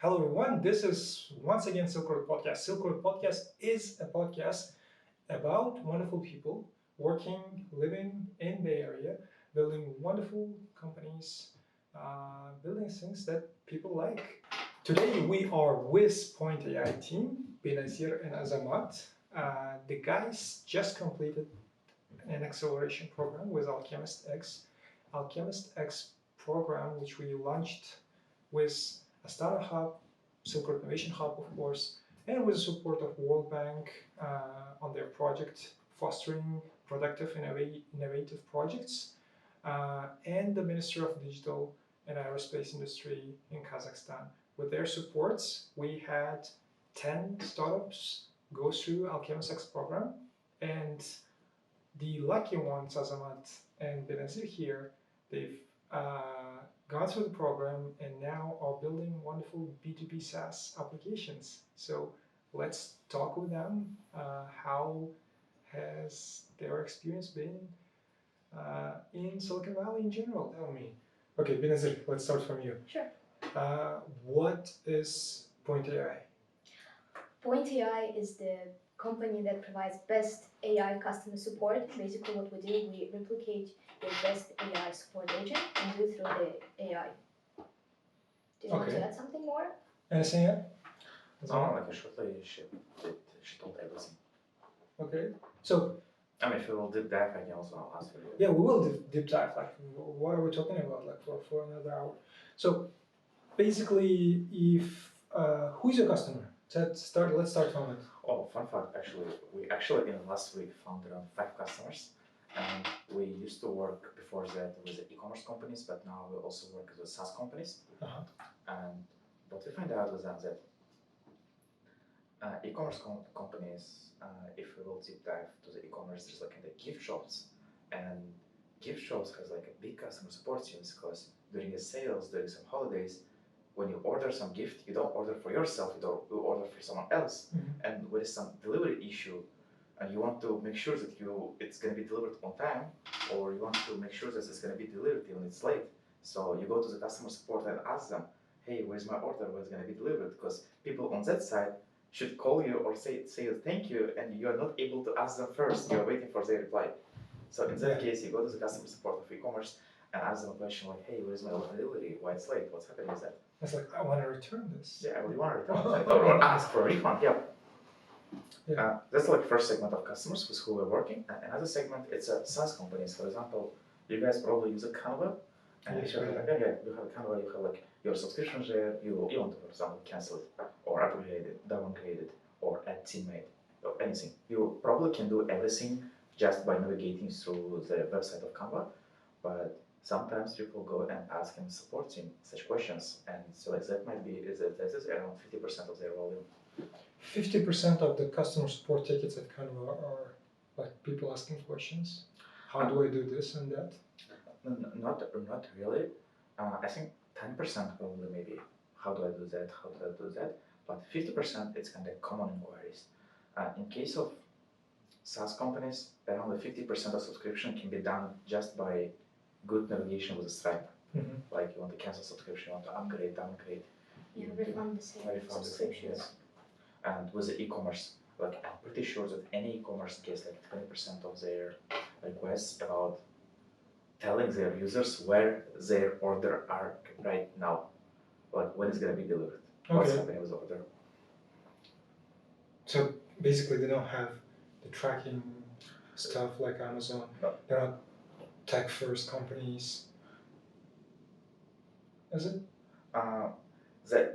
Hello, everyone. This is once again Silkroad Podcast. Silkroad Podcast is a podcast about wonderful people working, living in Bay Area, building wonderful companies, building things that people like. Today we are with PointAI team, Benazir and Azamat. The guys just completed an acceleration program with Alchemist X. Alchemist X program, which we launched with a startup hub, Silkroad Innovation Hub, of course, and with the support of World Bank on their project fostering productive, innovative projects, and the Ministry of Digital and Aerospace Industry in Kazakhstan. With their supports, we had 10 startups go through Alchemist X program, and the lucky ones, Azamat and Benazir here, they've gone through the program and now are building wonderful B2B SaaS applications. So let's talk with them. How has their experience been in Silicon Valley in general? Tell me. Okay, Benazir, let's start from you. Sure. What is PointAI? PointAI is the company that provides best AI customer support. Basically, what we do, we replicate the best AI support agent and do it through the AI. Do you want Okay. to add something more? Anything yet? Like shortly, she told everything. Okay. So, I mean, if you will deep dive, I can also ask you. yeah, we will deep dive. Like, what are we talking about? Like for another hour. So, basically, if who's your customer? Let's start from it. Oh, fun fact! Actually, we actually in last week found around 5 customers, and we used to work before that with the e-commerce companies, but now we also work with SaaS companies. Uh-huh. And what we find out was that e-commerce companies, if we will deep dive to the e-commerce, there's like in the gift shops, and gift shops has like a big customer support teams because during the sales, during some holidays, when you order some gift, you don't order for yourself, you order for someone else. Mm-hmm. And when there's some delivery issue, and you want to make sure that it's going to be delivered on time, or you want to make sure that it's going to be delivered when it's late. So you go to the customer support and ask them, hey, where's my order? When's going to be delivered? Because people on that side should call you or say thank you, and you are not able to ask them first. You are waiting for their reply. So in that case, you go to the customer support of e-commerce and ask them a question like, hey, where's my delivery? Why it's late? What's happening with that? It's like, I want to return this. Yeah, I really want to return it. Or ask for a refund. Yeah. That's like first segment of customers with who we're working. And another segment, it's a SaaS companies. For example, you guys probably use a Canva. And Yes, you have a Canva, you have like your subscription there, you want to, for example, cancel it or upgrade it, downgrade it, or add teammate or anything. You probably can do everything just by navigating through the website of Canva, but sometimes people go and ask him supporting such questions, and so that might be that is around 50% of their volume. 50% of the customer support tickets at Canva are like people asking questions. How do I do this and that? Not really. I think 10% probably maybe. How do I do that? How do I do that? But 50% it's kind of common inquiries. In case of SaaS companies, around 50% of subscription can be done just by good navigation with Stripe. Mm-hmm. Like you want to cancel subscription, you want to upgrade, downgrade. Yeah, refund the same subscriptions. Yes. And with the e-commerce, like I'm pretty sure that any e-commerce gets like 20% of their requests about telling their users where their order are right now, like when it's gonna be delivered, what's happening with the order. So basically, they don't have the tracking stuff like Amazon. No. They're not tech-first companies. Is it?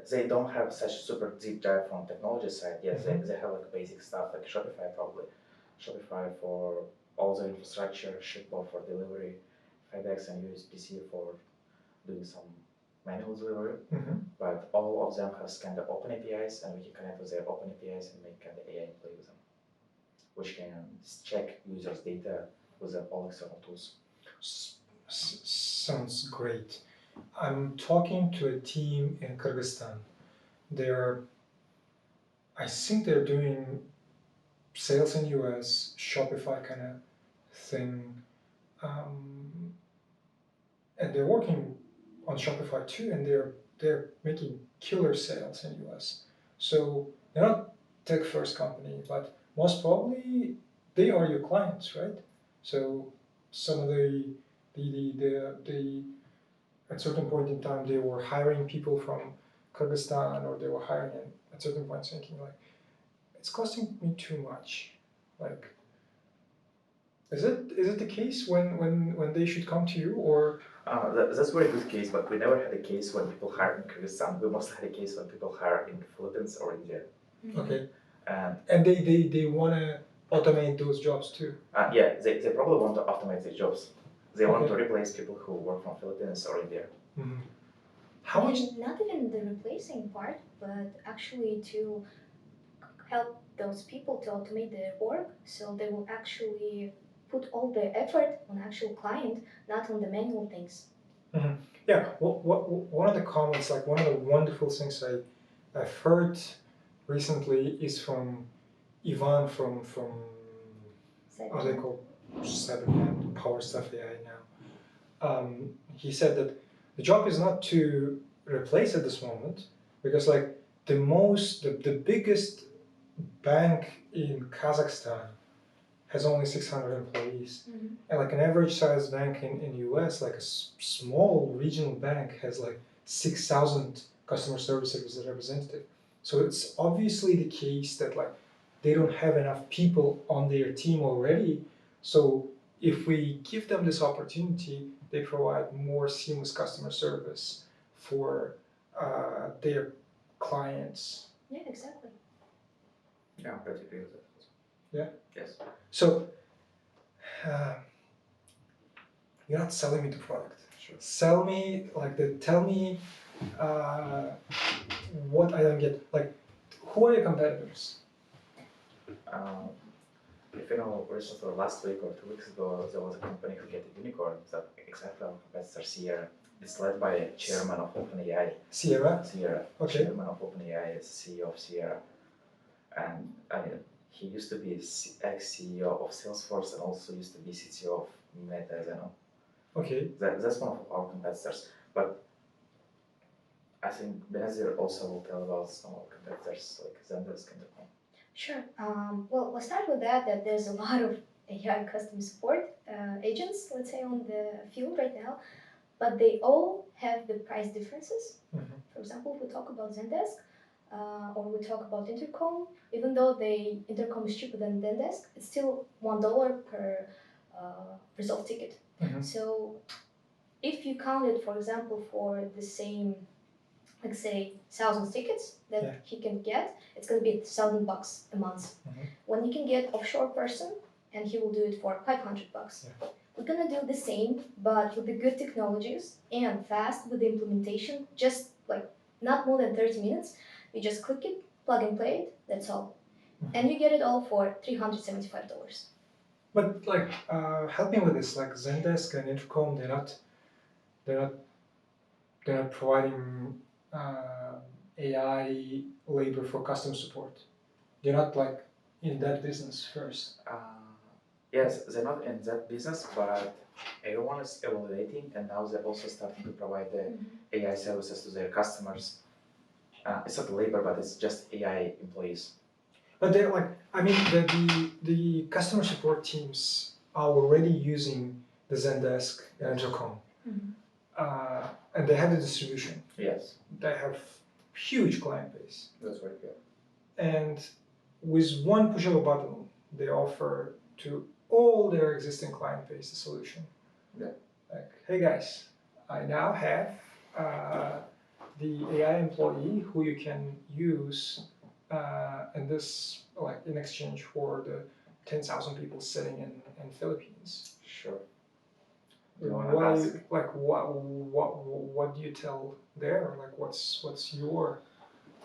They don't have such super deep dive on technology side. Yes, Mm-hmm. they have like basic stuff like Shopify probably. Shopify for all the infrastructure, Shippo for delivery, FedEx and USPC for doing some manual delivery. Mm-hmm. But all of them have kind of open APIs, and we can connect with their open APIs and make kind of AI play with them, which can check users' data with all external tools. Sounds great. I'm talking to a team in Kyrgyzstan. I think they're doing sales in US, Shopify kind of thing, and they're working on Shopify too, and they're making killer sales in US. So they're not tech first company, but most probably they are your clients, right? So some of the at certain point in time they were hiring people from Kyrgyzstan, or they were hiring at certain points thinking like, it's costing me too much. Like, is it the case when they should come to you, or That's a very good case, but we never had a case when people hire in Kyrgyzstan. We mostly had a case when people hire in Philippines or India. okay, And they want to automate those jobs too? yeah, they probably want to automate their jobs. They want to Okay. replace people who work from Philippines or India. Mhm. How much? And not even the replacing part, but actually to help those people to automate their work, so they will actually put all their effort on actual client, not on the manual things. Yeah, one of the comments, like one of the wonderful things I've heard recently is from Ivan from how they call Seven and Power Stuff AI now. He said that the job is not to replace at this moment, because like the biggest bank in Kazakhstan has only 600 employees. And like an average sized bank in US, like a small regional bank has like 6,000 customer service representative. So it's obviously the case that like they don't have enough people on their team already. So if we give them this opportunity, they provide more seamless customer service for their clients. Yeah, exactly. Yeah, I'm pretty agree with that. Yeah? Yes. So uh, you're not selling me the product. Sure. Sell me tell me uh, what I don't get. Like, who are your competitors? If you know, recently last week or 2 weeks ago, there was a company who get a unicorn. That exactly our competitor Sierra. It's led by a chairman of OpenAI. Sierra. Sierra. Okay. Chairman of OpenAI is CEO of Sierra, and I mean, he used to be ex-CEO of Salesforce and also used to be CTO of Meta, as I know. Okay. That's one of our competitors. But I think Benazir also will tell about some of our competitors like Zendesk and Intercom. Sure. Well, let's start with that there's a lot of AI customer support agents, let's say, on the field right now, but they all have the price differences. For example, if we talk about Zendesk, or we talk about Intercom, even though Intercom is cheaper than Zendesk, it's still $1 per resolve ticket. So if you count it, for example, for the same, let's say, 1,000 tickets that he can get, it's going to be $1,000 a month. When you can get offshore person, and he will do it for $500. We're gonna do the same, but with the good technologies and fast with the implementation, just like not more than 30 minutes. You just click it, plug and play it, that's all. And you get it all for $375. But like, help me with this. Like Zendesk and Intercom, they're not providing AI labor for customer support. They're not like in that business first. Yes, they're not in that business, but everyone is evaluating, and now they're also starting to provide the AI services to their customers. It's not labor, but it's just AI employees. But they're like, I mean, the customer support teams are already using the Zendesk and Intercom, and they have the distribution. Yes, They have huge client base, that's very good. and with one push of a button, they offer to all their existing client base a solution. Yeah. Like, hey guys, I now have the AI employee who you can use, and this like in exchange for the 10,000 people sitting in Philippines. Sure. What do you tell there? Like, what's your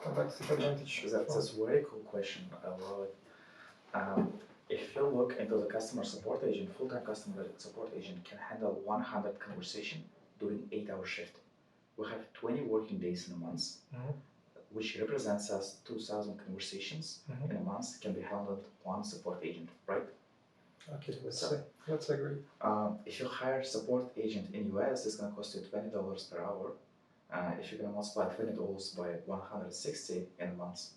competitive advantage? That's a very cool question. I love it. If you look into the customer support agent, full-time customer support agent can handle 100 conversation during 8-hour shift. We have 20 working days in a month, which represents us 2,000 conversations in a month can be handled one support agent, right? Okay, let's agree. If you hire support agent in US, it's gonna cost you $20 per hour. If you're gonna multiply $20 by 160 in a month,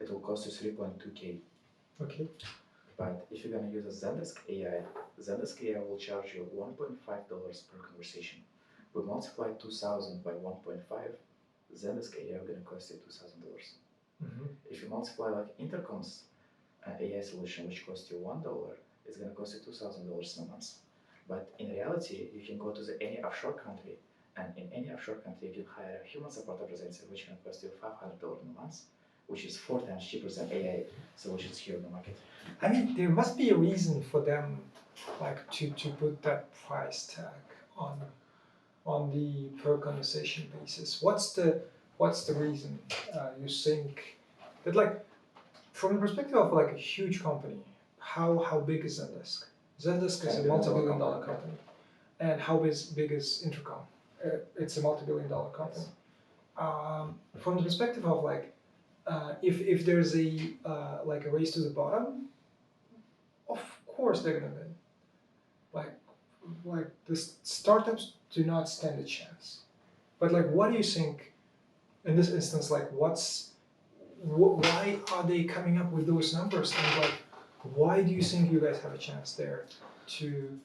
it will cost you 3.2K. Okay. But if you're gonna use a Zendesk AI, Zendesk AI will charge you $1.5 per conversation. We multiply 2,000 by 1.5, Zendesk AI will gonna cost you $2,000. Mm-hmm. If you multiply like Intercom's AI solution, which costs you $1, it's gonna cost you $2,000 in a month. But in reality, you can go to any offshore country, and in any offshore country, you can hire a human support representative, which can cost you $500 in a month, which is 4 times cheaper than AI solutions here in the market. I mean, there must be a reason for them, like to put that price tag on the per conversation basis. What's the reason you think that, like, from the perspective of like a huge company, how big is Zendesk? Zendesk is a multi-billion-dollar company, and how big is Intercom? It's a multi-billion-dollar company. From the perspective of like, if there's a like a race to the bottom, of course they're gonna win. Like the startups do not stand a chance. But like, what do you think in this instance? Like, why are they coming up with those numbers? And like, why do you think you guys have a chance there to?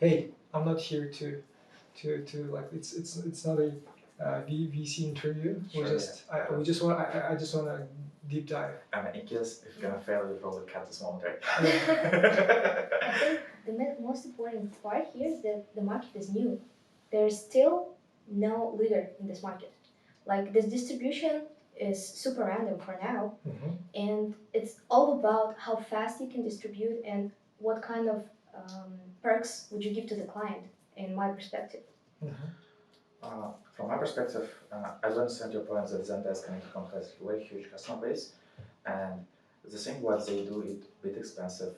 Hey, I'm not here to like, it's not a VC interview. Sure, I just want to deep dive. And in case if you're gonna fail, you probably cut this moment, right? I think the most important part here is that the market is new. There's still no leader in this market. Like, this distribution is super random for now, Mm-hmm. and it's all about how fast you can distribute and what kind of perks would you give to the client, in my perspective. Mm-hmm. From my perspective, I understand your point that Zendesk and Intercom has a very huge customer base, and the thing what they do is a bit expensive.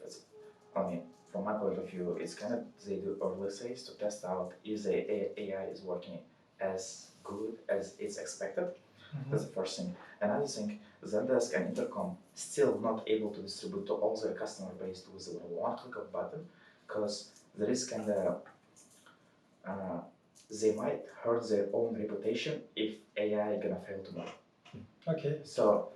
From my point of view, it's kind of they do early sales to test out if the AI is working as good as it's expected. Mm-hmm. That's the first thing. Another thing, Zendesk and Intercom still not able to distribute to all their customer base with one click of button, because there is kind of they might hurt their own reputation if AI gonna fail tomorrow. Okay. So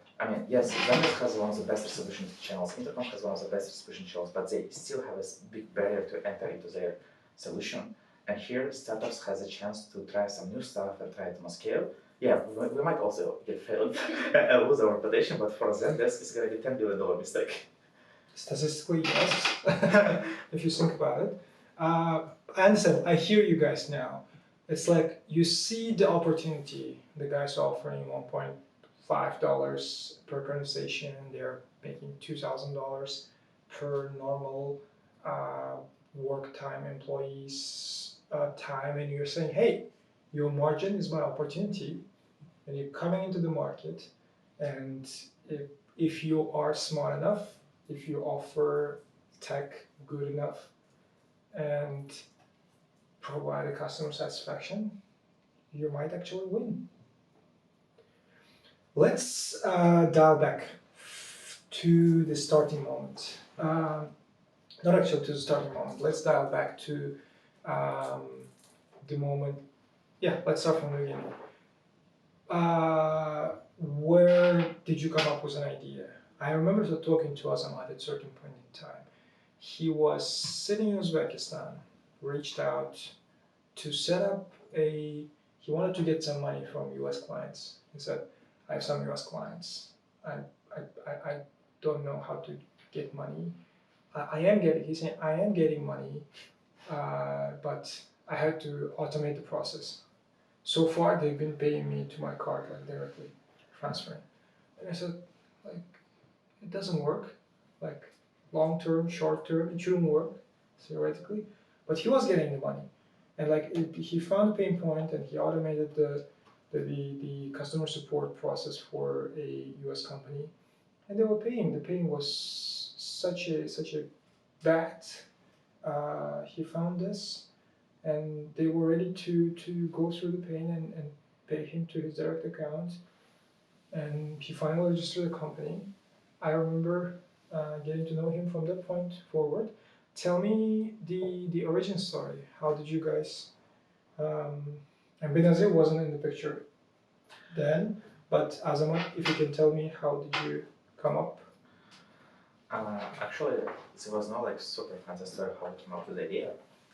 yes, Zendesk has one of the best distribution channels. Intercom has one of the best distribution channels, but they still have a big barrier to enter into their solution. And here, startups has a chance to try some new stuff and try it on scale. Yeah, we might also get failed and lose our reputation, but for Zendesk, it's gonna be $10 billion mistake. Statistically, yes. If you think about it, I understand. I hear you guys now. It's like you see the opportunity. The guys are offering $1.5 per conversation. They're making $2,000 per normal work time employees time, and you're saying, hey, your margin is my opportunity, and you're coming into the market, and if you are smart enough, if you offer tech good enough and provide a customer satisfaction, you might actually win. Let's dial back to the starting moment. Not actually to the starting moment. Let's dial back to the moment. Yeah, let's start from the beginning. Where did you come up with an idea? I remember talking to Azamat at a certain point in time. He was sitting in Uzbekistan, reached out to set up he wanted to get some money from US clients. He said, I have some US clients. I don't know how to get money. He's saying, I am getting money, but I had to automate the process. So far, they've been paying me to my card, like directly transferring. And I said, like, it doesn't work. Like, long term, short term, it shouldn't work, theoretically. But he was getting the money. And like, he found a pain point, and he automated the customer support process for a US company. And they were paying. The pain was such a bad. He found this, and they were ready to go through the pain and pay him to his direct account. And he finally registered the company. I remember getting to know him from that point forward. Tell me the origin story. How did you guys And Benazir wasn't in the picture then, but Azamat, if you can tell me, how did you come up? Actually, there was no like super fancy story how I came up with the idea.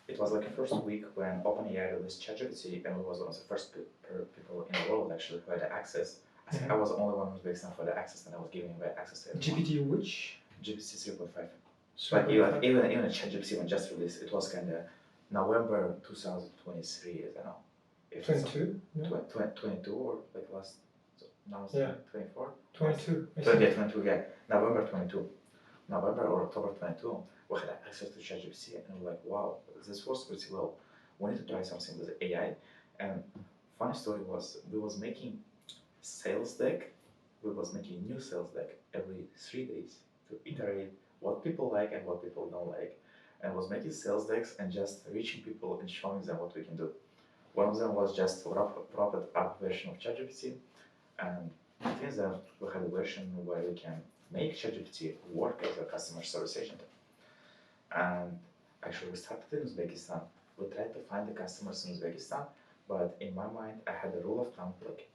It was like the first week when OpenAI released ChatGPT, and we was one of the first people in the world actually who had access. I think I was the only one who's based on for the access, and I was giving away access to everyone. GPT which? GPT 3.5. But even a ChatGPT when just released, it was kind of November 2023, I don't know. If 22? No? 22 or like last, so now it's Yeah. 24? 22. 22, yeah. November 22. November or October 22, we had access to ChatGPT and we were like, wow, this works pretty well. We need to try something with AI. And funny story was, we was making sales deck, we was making new sales deck every 3 days to iterate what people like and what people don't like. And was making sales decks and just reaching people and showing them what we can do. One of them was just a propped up version of ChatGPT. And since then, we had a version where we can make ChatGPT work as a customer service agent. And actually, we started in Uzbekistan. We tried to find the customers in Uzbekistan, but in my mind, I had a rule of thumb like,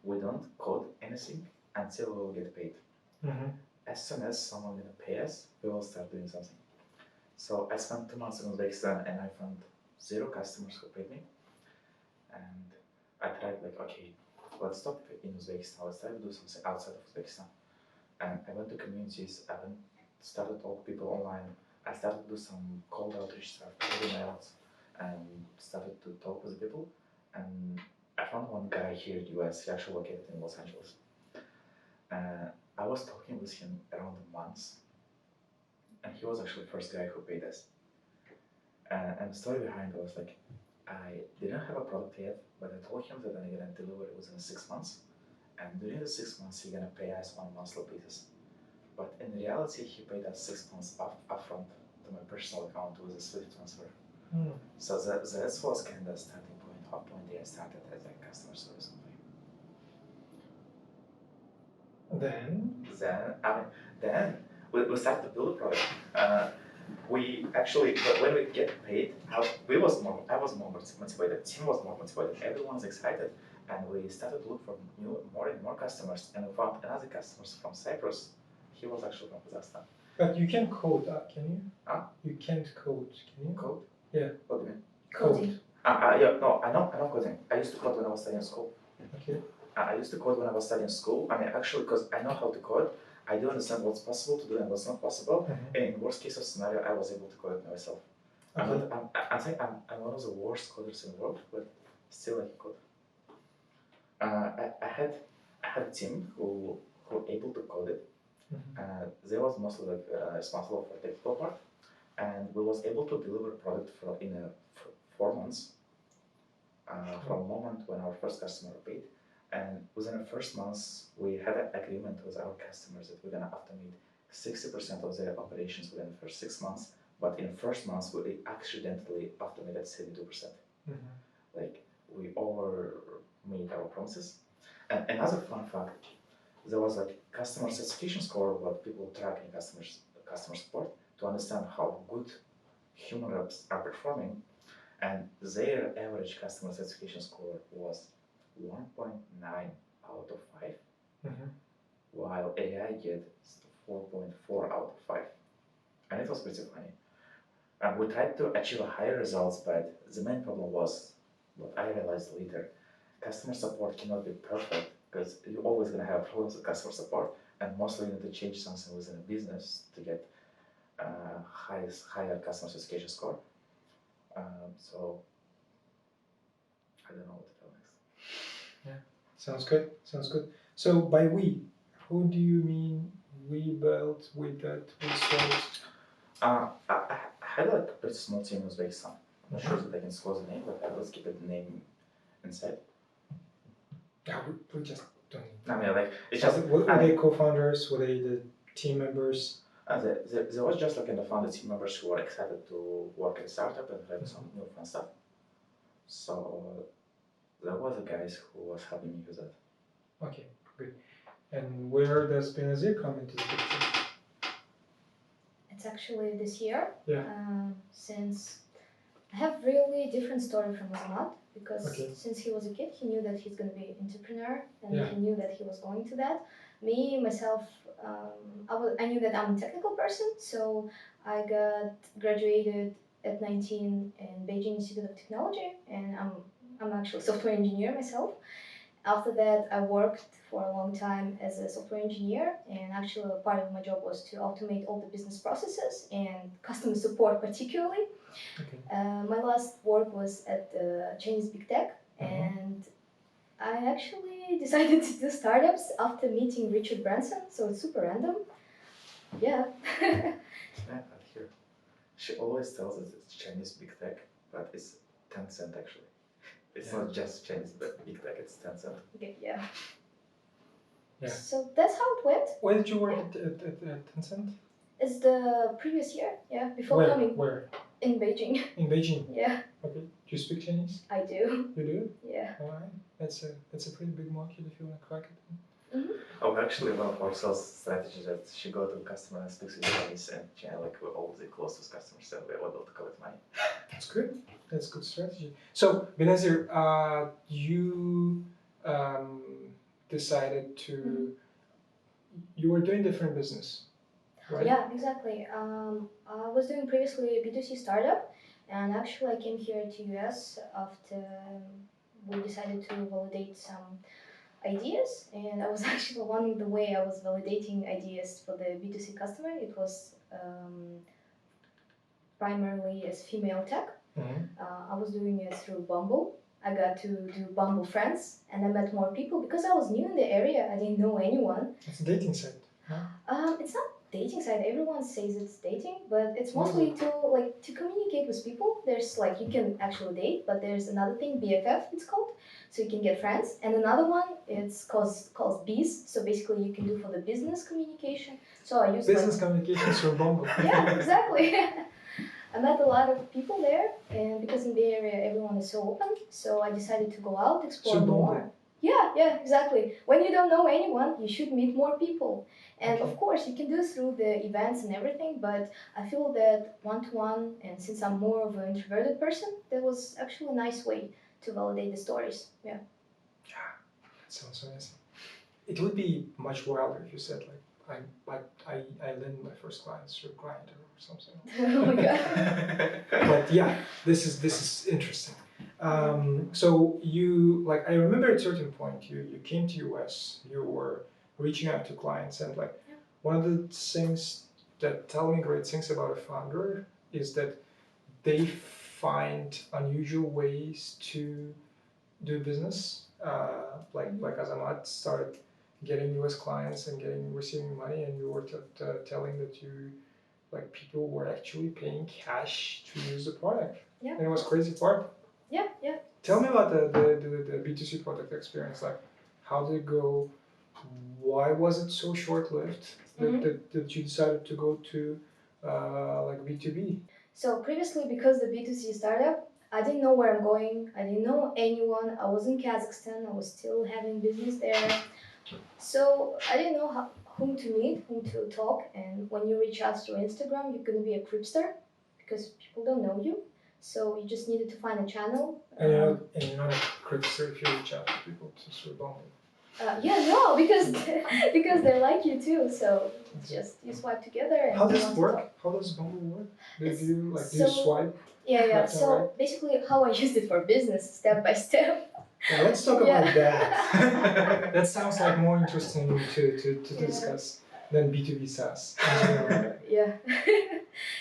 we don't code anything until we will get paid. Mm-hmm. As soon as someone will pay us, we will start doing something. So I spent 2 months in Uzbekistan and I found 0 customers who paid me. And I tried like, okay, let's stop in Uzbekistan, let's try to do something outside of Uzbekistan. And I went to communities, I started to talk to people online, I started to do some cold outreach stuff, cold emails, and started to talk with people. And I found one guy here in the US, he actually located in Los Angeles. I was talking with him around a month, and he was actually the first guy who paid us. And the story behind it was like, I didn't have a product yet, but I told him that I'm gonna deliver it within 6 months. And during the 6 months, he's gonna pay us on a monthly basis. But in reality, he paid us 6 months upfront to my personal account with a Swift transfer. Mm. So that was kind of starting point how PointAI started as a customer service company. Then we started to build a product. We actually, when we get paid, I was more motivated, team was more motivated, everyone was excited, and we started to look for more and more customers, and we found another customer from Cyprus. He was actually from Kazakhstan. But you can code that, can you? Huh? You can't code, can you? Code? Yeah. What do you mean? Code. Yeah, no, I know coding. I used to code when I was studying school. Okay. I used to code when I was studying school. I mean, actually, because I know how to code, I do understand what's possible to do and what's not possible. Mm-hmm. And in worst case of scenario, I was able to code it myself. Okay. I think I'm one of the worst coders in the world, but still I can code. I had a team who able to code it. Mm-hmm. They was mostly like responsible for the technical part, and we was able to deliver a product in 4 months from the moment when our first customer paid. And within the first months, we had an agreement with our customers that we're gonna automate 60% of their operations within the first 6 months. But in the first months, we accidentally automated 72%. Mm-hmm. Like we over-made our promises. And another fun fact, there was like customer satisfaction score, what people track in customer support to understand how good human reps are performing. And their average customer satisfaction score was 1.9 out of 5, Mm-hmm. while AI gets 4.4 out of 5. And it was pretty funny. And we tried to achieve higher results, but the main problem was what I realized later. Customer support cannot be perfect because you're always going to have problems with customer support, and mostly you need to change something within a business to get higher customer satisfaction score. So I don't know what to tell next. Sounds good. Sounds good. So by we, who do you mean we built, we did, we sold? I had like a pretty small team in Uzbekistan. I'm not sure that I can disclose the name, but let's keep the name inside. Yeah, we just don't. I mean, like it's So just. were they co-founders? Were they the team members? There was just like in the founder team members who were excited to work at a startup and try some new fun stuff. So there was the guys who was helping me with that. Okay, good. And where does Benazir come into the picture? It's actually this year. Yeah. Since I have really different story from Azamat. because Okay. since he was a kid, he knew that he's going to be an entrepreneur, and Yeah. he knew that he was going to that. Me, myself, I knew that I'm a technical person, so I got graduated at 19 in Beijing Institute of Technology, and I'm actually a software engineer myself. After that, I worked for a long time as a software engineer, and actually part of my job was to automate all the business processes and customer support particularly. Okay. My last work was at Chinese big tech, Mhm. and I actually decided to do startups after meeting Richard Branson, so it's super random. Yeah. Yeah, I hear. She always tells us it's Chinese big tech, but it's Tencent actually. It's Yeah. not just Chinese big tech, it's Tencent. Okay, yeah. Yeah. So that's how it went. Where did you work at Tencent? It's the previous year, yeah, before Where? coming Where? in Beijing. In Beijing. Yeah, Okay. Do you speak Chinese? I do. You do? Yeah. All right. That's a pretty big market if you want to crack it. Oh, actually, one of our sales strategies that she go to the customer and speaks with Chinese, and like we're always close to customers, so we're able to collect money. That's good. That's good strategy. So, Benazir, you decided to. You were doing different business, right? Yeah, exactly. I was doing previously a B2C startup, and actually I came here to US after we decided to validate some ideas, and I was actually along the way I was validating ideas for the B2C customer. It was primarily as female tech. Mhm. I was doing it through Bumble. I got to do Bumble friends, and I met more people because I was new in the area. I didn't know anyone. It's a dating site. Huh? It's not dating site. Everyone says it's dating, but it's What is mostly to communicate with people. There's like you can actually date, but there's another thing, BFF it's called, so you can get friends. And another one it's called Bees. So basically you can do for the business communication. So I use Business communication through Bumble. yeah, exactly. I met a lot of people there, and because in Bay Area everyone is so open, so I decided to go out, explore Through more. Bumble. Yeah, exactly. When you don't know anyone, you should meet more people. And Okay. of course, you can do through the events and everything, but I feel that one-to-one, and since I'm more of an introverted person, that was actually a nice way to validate the stories. Yeah. That sounds amazing. It would be much wilder if you said I landed my first clients through Grindr or something. Oh my god. But yeah, this is interesting. So you I remember at a certain point you came to US, you were reaching out to clients, and Yeah. one of the things that tell me great things about a founder is that they find unusual ways to do business. Like Azamat started getting US clients and receiving money, and you were telling that people were actually paying cash to use the product. Yeah. And it was crazy part. Yeah. Tell me about the B2C product experience. Like, how did it go? Why was it so short-lived that you decided to go to B2B? So previously, because the B2C startup, I didn't know where I'm going. I didn't know anyone. I was in Kazakhstan. I was still having business there. So I didn't know whom to meet, whom to talk. And when you reach out through Instagram, you're going to be a creepster because people don't know you. So you just needed to find a channel. And you're not a cripster if you reach out to people through Bumble. No, because they like you too. So it's just you swipe together. And How you does it want to work? talk. How does Bumble work? Do It's- you do so- you swipe? Yeah. Left and So right? basically, how I used it for business, step by step. Yeah, let's talk Yeah. about that. That sounds like more interesting to Yeah. discuss than B2B SaaS. Yeah.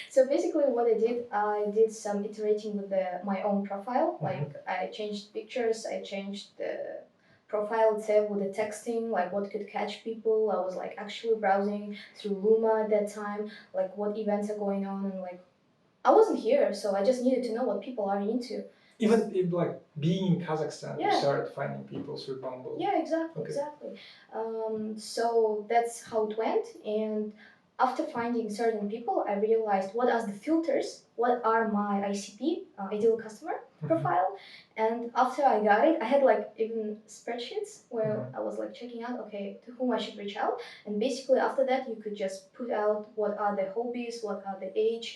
So basically what I did some iterating with my own profile. Like I changed pictures, I changed the profile itself with the texting, like what could catch people. I was like actually browsing through Luma at that time, like what events are going on, and like I wasn't here, so I just needed to know what people are into. Even if being in Kazakhstan, you Yeah. started finding people through Bumble. Yeah, exactly, Okay. exactly. So that's how it went. And after finding certain people, I realized what are the filters, what are my ICP, ideal customer profile. And after I got it, I had even spreadsheets where I was checking out, okay, to whom I should reach out. And basically after that, you could just put out what are the hobbies, what are the age,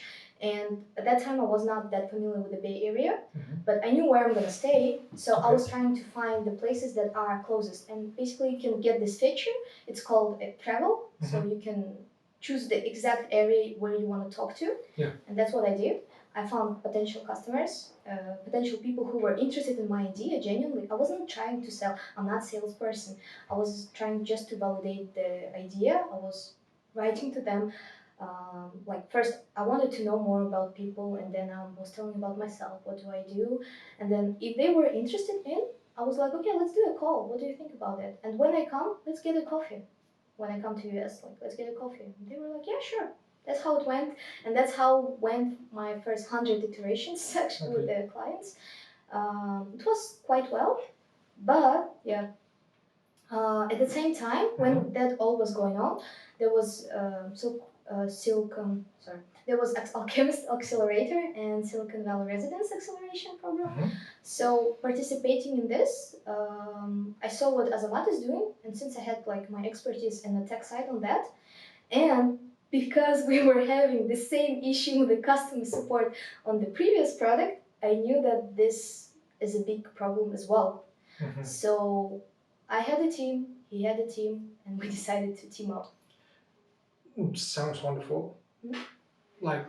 And at that time, I was not that familiar with the Bay Area, Mhm. but I knew where I'm gonna stay. So I Okay. was trying to find the places that are closest. And basically, you can get this feature. It's called a travel. So you can choose the exact area where you want to talk to. Yeah. And that's what I did. I found potential customers, potential people who were interested in my idea genuinely. I wasn't trying to sell. I'm not a salesperson. I was trying just to validate the idea. I was writing to them. Like first, I wanted to know more about people, and then I was telling about myself. What do I do? And then if they were interested in, I was like, okay, let's do a call. What do you think about it? And when I come, let's get a coffee. When I come to US, like let's get a coffee. And they were like, yeah, sure. That's how it went, and that's how went my first 100 iterations actually with the clients. It was quite well, but yeah. At the same time, when that all was going on, there was there was Alchemist Accelerator and Silicon Valley Residence Acceleration Program. So participating in this, I saw what Azamat is doing, and since I had like my expertise in the tech side on that, and because we were having the same issue with the customer support on the previous product, I knew that this is a big problem as well. So I had a team, he had a team, and we decided to team up. Sounds wonderful. Like,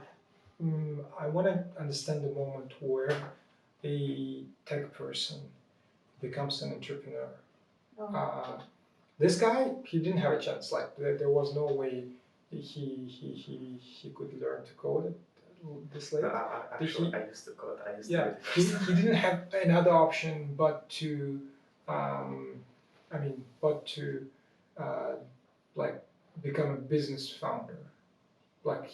I want to understand the moment where a tech person becomes an entrepreneur. This guy, he didn't have a chance. Like, there was no way he could learn to code this late. Actually, I used to code. I used to Yeah, do he didn't have another option but to, but to, like, become a business founder. Like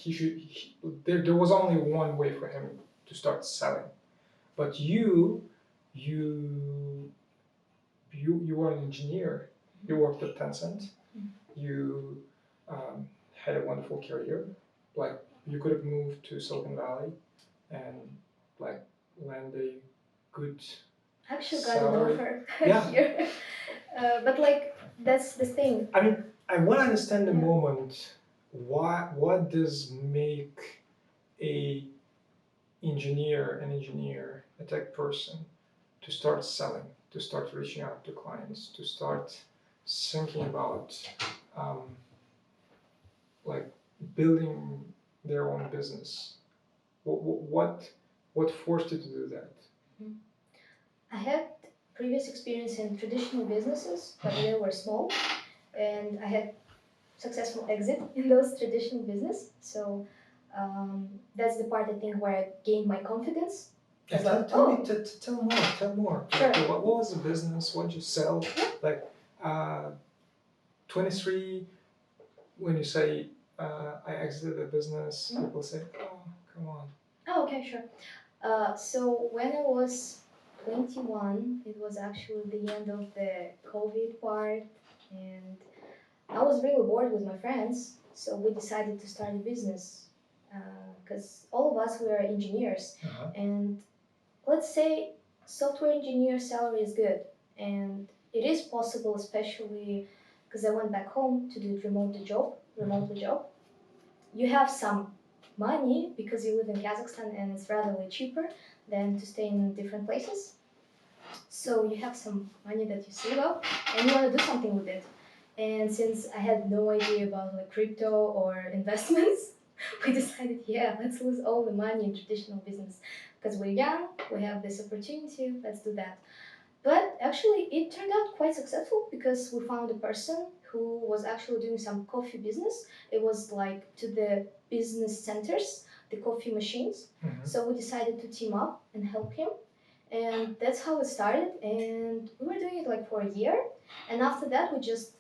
there was only one way for him to start selling. But you were an engineer. You worked at Tencent. You had a wonderful career. Like, you could have moved to Silicon Valley and like land a good Actually got an salary. offer Yeah. here. But like that's the thing. I mean, I want to understand the moment. What does make a engineer, a tech person, to start selling, to start reaching out to clients, to start thinking about like building their own business? What forced you to do that? I had previous experience in traditional businesses, but they were small, and I had successful exit in those traditional business. So that's the part I think where I gained my confidence. Yeah, tell more. Sure. Like, what was the business? What did you sell? Like, 23. When you say I exited the business, people say, "Oh, come on." Oh, okay, sure. So when I was 21, it was actually the end of the COVID part, and I was really bored with my friends, so we decided to start a business because all of us were engineers, and let's say software engineer salary is good, and it is possible, especially because I went back home to do remotely job. You have some money because you live in Kazakhstan and it's rather cheaper than to stay in different places. So you have some money that you save up and you want to do something with it. And since I had no idea about like crypto or investments, we decided, yeah, let's lose all the money in traditional business because we're young, we have this opportunity, let's do that. But actually, it turned out quite successful because we found a person who was actually doing some coffee business. It was like to the business centers, the coffee machines. So we decided to team up and help him. And that's how it started. And we were doing it like for a year. And after that, we just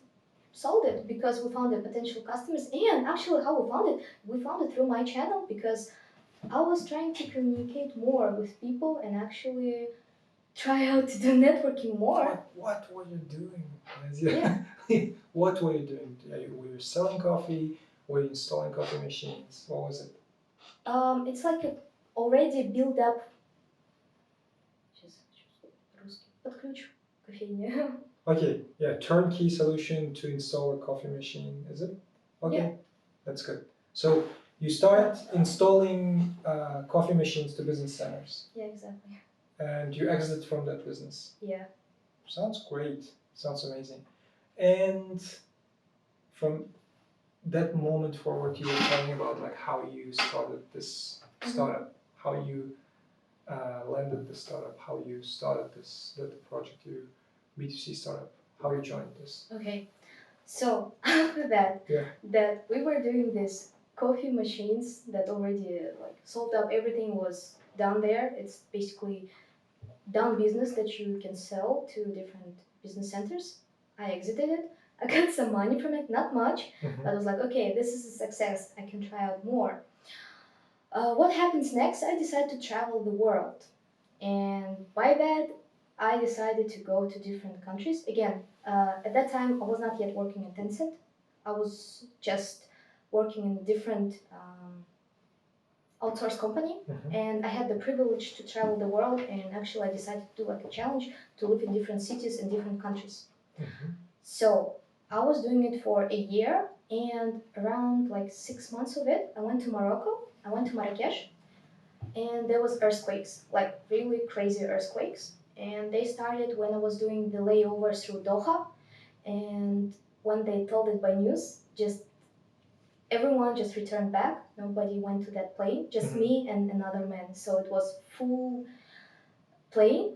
sold it because we found the potential customers. And actually, how we found it through my channel because I was trying to communicate more with people and actually try out to do networking more. What were you doing? What were you doing? Were you selling coffee? Were you installing coffee machines? What was it? It's like a already built up. Подключу кофейня. Okay, yeah, turnkey solution to install a coffee machine, is it? Okay, Yeah. that's good. So You start installing coffee machines to business centers, Yeah, exactly. and you exit from that business. Yeah. Sounds great. Sounds amazing. And from that moment forward, you were telling about like how you started this startup, how you landed the startup, how you started the project, your B2C startup, how you joined this. Okay. So after that, Yeah. that we were doing this coffee machines that already like solved up, everything was done there. It's basically done business that you can sell to different business centers. I exited it. I got some money from it, not much. Mhm. I was like, okay, this is a success. I can try out more. What happens next? I decided to travel the world. And by that, I decided to go to different countries. Again, at that time, I was not yet working at Tencent. I was just working in a different outsourced company. Mhm. And I had the privilege to travel the world. And actually, I decided to do like a challenge to live in different cities and different countries. Mhm. So I was doing it for a year, and around like 6 months of it, I went to Morocco. I went to Marrakesh, and there was earthquakes, like really crazy earthquakes. And they started when I was doing the layover through Doha, and when they told it by news, just everyone just returned back. Nobody went to that plane, just me and another man. So it was full plane,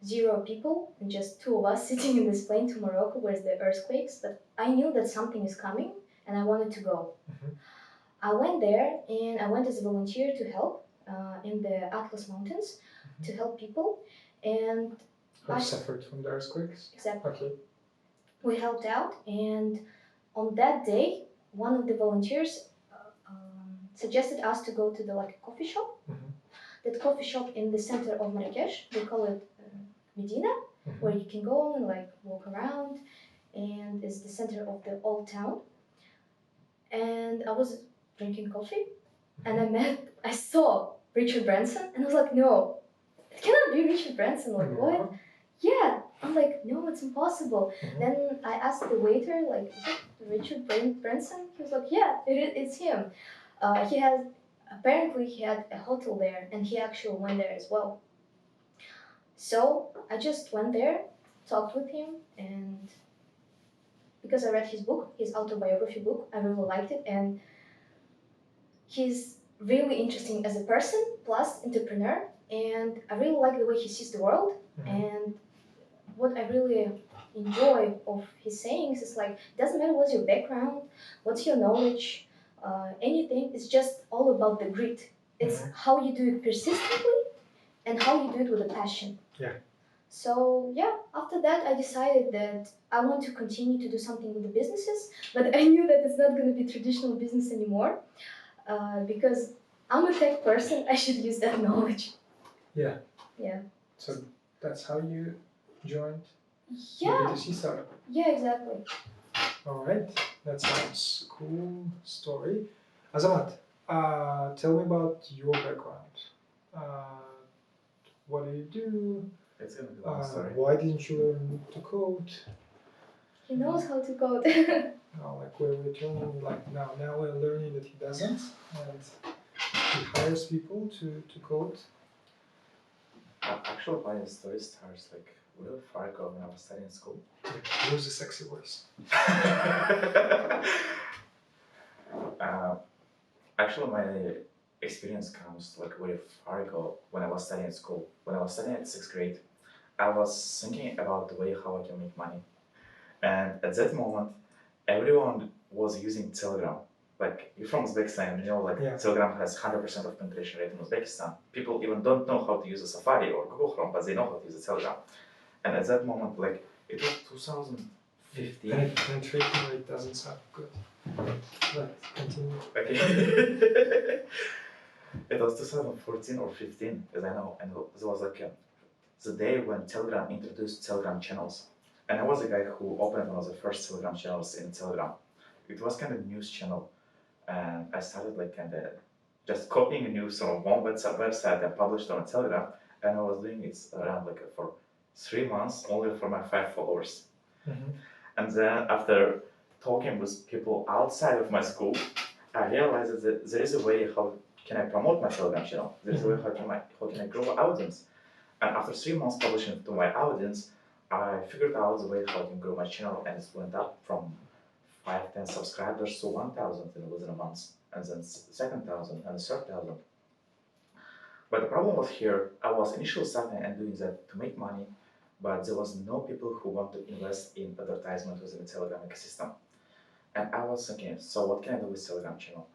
0 people, and just 2 of us sitting in this plane to Morocco, where's the earthquakes. But I knew that something is coming, and I wanted to go. I went there, and I went as a volunteer to help in the Atlas Mountains to help people, and Who suffered from the earthquakes? exactly, Okay. we helped out. And on that day, one of the volunteers suggested us to go to the like coffee shop. That coffee shop in the center of Marrakesh, they call it Medina, where you can go and like walk around, and it's the center of the old town. And I was drinking coffee, and I saw Richard Branson, and I was like, no, it cannot be Richard Branson. Like, what? Yeah. I'm like, no, it's impossible. Then I asked the waiter, like, is it Richard Branson? He was like, yeah, it's him. Apparently he had a hotel there, and he actually went there as well. So I just went there, talked with him, and because I read his book, his autobiography book, I really liked it, and he's really interesting as a person, plus entrepreneur, and I really like the way he sees the world. And what I really enjoy of his sayings is like, it doesn't matter what's your background, what's your knowledge, anything. It's just all about the grit. It's how you do it persistently and how you do it with a passion. Yeah. So yeah, after that I decided that I want to continue to do something with the businesses, but I knew that it's not going to be traditional business anymore, because I'm a tech person. I should use that knowledge. Yeah. Yeah. So that's how you joined the Yeah. B2C startup. Yeah, exactly. All right, that sounds cool story. Azamat, tell me about your background. What do you do? It's gonna be a long story. Why didn't you learn to code? He knows how to code. Like we're turning like now we're learning that he doesn't, and he hires people to code. Actually, my story starts like real far ago when I was studying in school. Use a sexy voice. Actually, my experience comes like very far ago when I was studying at school. When I was studying at 6th grade, I was thinking about the way how I can make money. And at that moment, everyone was using Telegram. Like, you're from Uzbekistan, you know, like Yeah. Telegram has 100% of penetration rate in Uzbekistan. People even don't know how to use a Safari or Google Chrome, but they know how to use a Telegram. And at that moment, like, it was 2015. Penetration rate doesn't sound good. But continue. Okay. It was 2014 or 15, as I know, and it was like the day when Telegram introduced Telegram channels. And I was the guy who opened one of the first Telegram channels in Telegram. It was kind of news channel, and I started like kind of just copying news from one website and published on Telegram. And I was doing it around like for 3 months, only for my 5 followers. And then after talking with people outside of my school, I realized that there is a way how can I promote my Telegram channel. There is a way how can I grow audience. And after 3 months publishing to my audience, I figured out the way how I can grow my channel, and it went up from 10 subscribers to 1,000 within a month, and then second thousand and third thousand. But the problem was here, I was initially starting and doing that to make money, but there was no people who want to invest in advertisement within the Telegram ecosystem. And I was thinking, so what can I do with Telegram channel?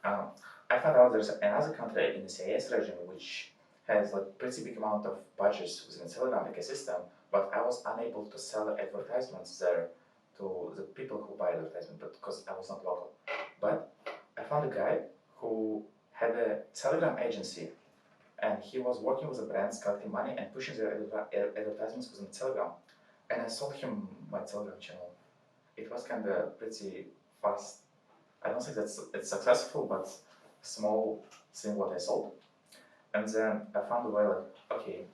Um, I found out there's another country in the CIS region which has like pretty big amount of budgets within the Telegram ecosystem, but I was unable to sell advertisements there to the people who buy advertisement, but because I was not local. But I found a guy who had a Telegram agency, and he was working with the brands, collecting money and pushing their advertisements within Telegram. And I sold him my Telegram channel. It was kind of pretty fast. I don't think it's successful, but small thing what I sold. And then I found a way like, okay,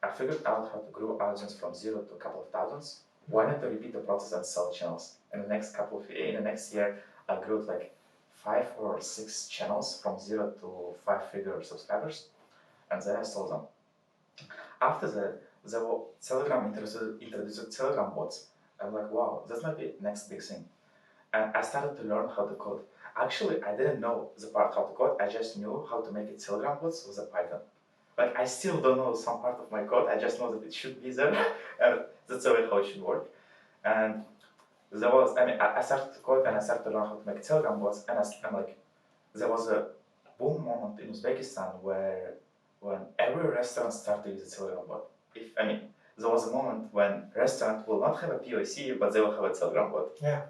I figured out how to grow audience from 0 to a couple of thousands. Why not to repeat the process and sell channels? In the next year, I grew like 5 or 6 channels from 0 to 5-figure subscribers, and then I sold them. After that, Telegram introduced Telegram bots. I'm like, wow, that might be next big thing. And I started to learn how to code. Actually, I didn't know the part how to code. I just knew how to make it Telegram bots with a Python. Like, I still don't know some part of my code. I just know that it should be there, and that's the way how it should work. And I started to code and I started to learn how to make Telegram bots, and I'm like, there was a boom moment in Uzbekistan when every restaurant started to use a Telegram bot. There was a moment when restaurant will not have a POC, but they will have a Telegram bot. Yeah,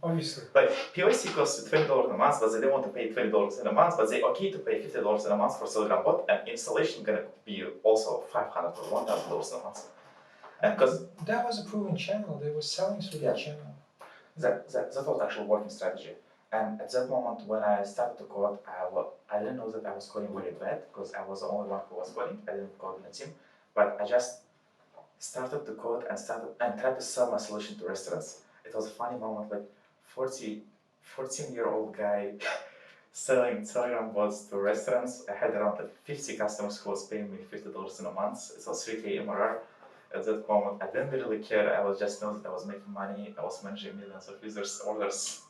obviously. Like, POC costs $20 a month, but they don't want to pay $20 in a month, but they okay to pay $50 in a month for Telegram bot, and installation gonna be also $500 or $1,000 a month. And because that was a proven channel, they were selling through that channel. that was actual working strategy. And at that moment when I started to code, I didn't know that I was coding very bad, because I was the only one who was coding. I didn't code in a team, but I just started to code and tried to sell my solution to restaurants. It was a funny moment, like 14-year-old guy selling Telegram bots to restaurants. I had around like 50 customers who was paying me $50 in a month. It was 3K MRR. At that moment, I didn't really care. I was just know that I was making money. I was managing millions of users' orders.